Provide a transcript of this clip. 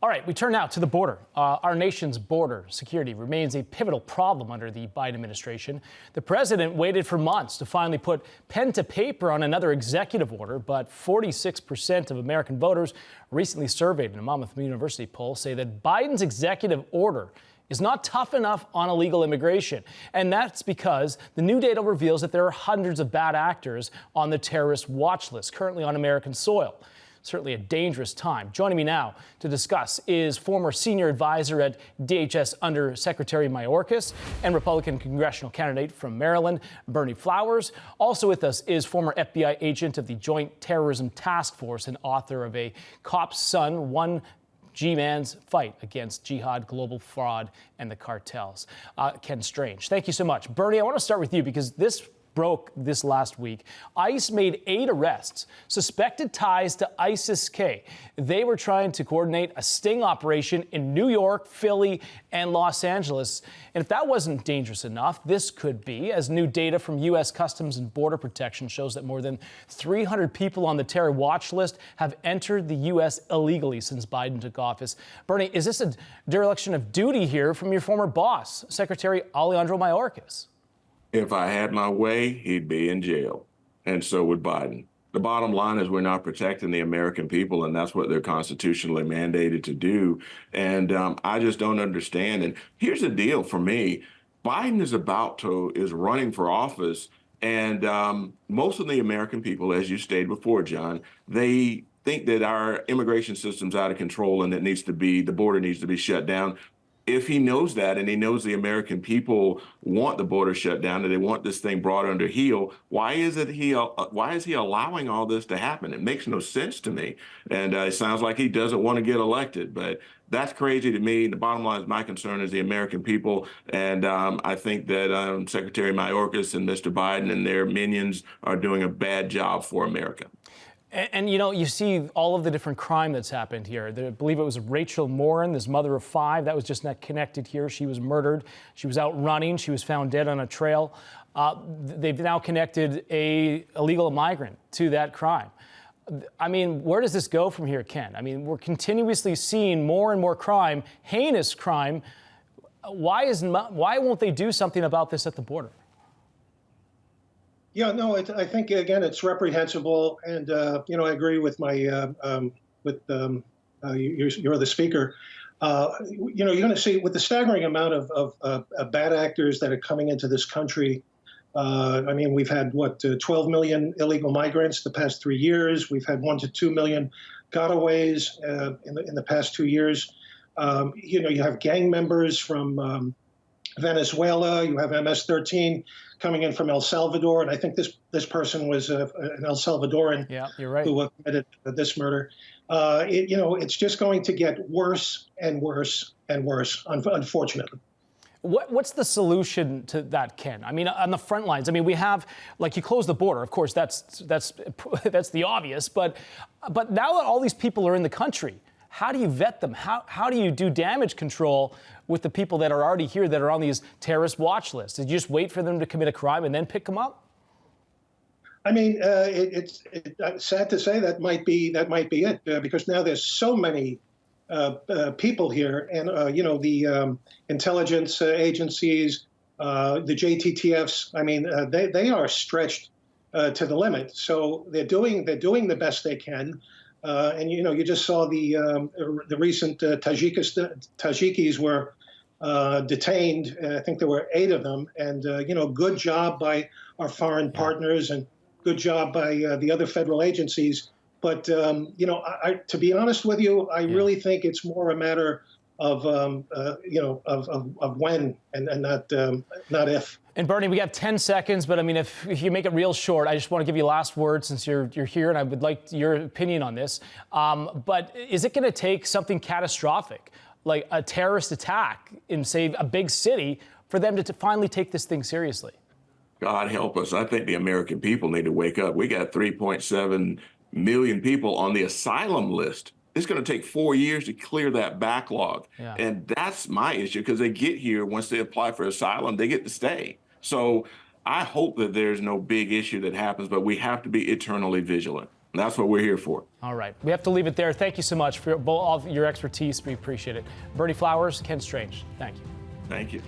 All right, we turn now to the border. Our nation's border security remains a pivotal problem under the Biden administration. The president waited for months to finally put pen to paper on another executive order, but 46% of American voters recently surveyed in a Monmouth University poll say that Biden's executive order is not tough enough on illegal immigration. And that's because the new data reveals that there are hundreds of bad actors on the terrorist watch list currently on American soil. Certainly a dangerous time. Joining me now to discuss is former senior advisor at DHS Under Secretary Mayorkas and Republican congressional candidate from Maryland, Bernie Flowers. Also with us is former FBI agent of the Joint Terrorism Task Force and author of A Cop's Son, One G-Man's Fight Against Jihad, Global Fraud, and the Cartels, Ken Strange. Thank you so much. Bernie, I want to start with you because this broke this last week. ICE made 8 arrests, suspected ties to ISIS-K. They were trying to coordinate a sting operation in New York, Philly, and Los Angeles. And if that wasn't dangerous enough, this could be, as new data from U.S. Customs and Border Protection shows that more than 300 people on the terror watch list have entered the U.S. illegally since Biden took office. Bernie, is this a dereliction of duty here from your former boss, Secretary Alejandro Mayorkas? If I had my way, he'd be in jail, and so would Biden. The bottom line is we're not protecting the American people, and that's what they're constitutionally mandated to do. And I just don't understand. And here's the deal for me. Biden is running for office, and most of the American people, as you stated before, John, they think that our immigration system's out of control and the border needs to be shut down. If he knows that, and he knows the American people want the border shut down and they want this thing brought under heel, why is he allowing all this to happen? It makes no sense to me. And it sounds like he doesn't want to get elected, but that's crazy to me. The bottom line is my concern is the American people. And I think that Secretary Mayorkas and Mr. Biden and their minions are doing a bad job for America. And, you know, you see all of the different crime that's happened here. I believe it was Rachel Morin, this mother of 5, that was just not connected here. She was murdered. She was out running. She was found dead on a trail. They've now connected a illegal migrant to that crime. I mean, where does this go from here, Ken? I mean, we're continuously seeing more and more crime, heinous crime. Why won't they do something about this at the border? Yeah, no, I think, again, it's reprehensible. And, you know, I agree with you're the speaker. You know, you're going to see with the staggering amount of bad actors that are coming into this country. I mean, we've had, 12 million illegal migrants the past 3 years. We've had 1 to 2 million gotaways in the past 2 years. You know, you have gang members from Venezuela. You have MS-13 coming in from El Salvador, and I think this person was an El Salvadoran. Yeah, you're right. Who committed this murder. You know, it's just going to get worse and worse and worse, unfortunately. What's the solution to that, Ken? I mean, on the front lines. I mean, we have, like, you close the border. Of course, that's the obvious. But now that all these people are in the country, how do you vet them? How do you do damage control with the people that are already here that are on these terrorist watch lists? Did you just wait for them to commit a crime and then pick them up? I mean, it's sad to say that might be it because now there's so many people here, and you know, the intelligence agencies, the JTTFs. I mean, they are stretched to the limit. So they're doing the best they can. And, you know, you just saw the recent Tajikis were detained. I think there were 8 of them. And, you know, good job by our foreign partners and good job by the other federal agencies. But, you know, to be honest with you, I really think it's more a matter of, you know, of when and not if. And Bernie, we got 10 seconds, but I mean, if you make it real short, I just want to give you last word since you're here, and I would like your opinion on this. But is it going to take something catastrophic, like a terrorist attack in, say, a big city, for them to finally take this thing seriously? God help us. I think the American people need to wake up. We got 3.7 million people on the asylum list. It's going to take 4 years to clear that backlog. Yeah. And that's my issue, because they get here, once they apply for asylum, they get to stay. So I hope that there's no big issue that happens, but we have to be eternally vigilant. That's what we're here for. All right. We have to leave it there. Thank you so much for all of your expertise. We appreciate it. Bernie Flowers, Ken Strange, thank you. Thank you.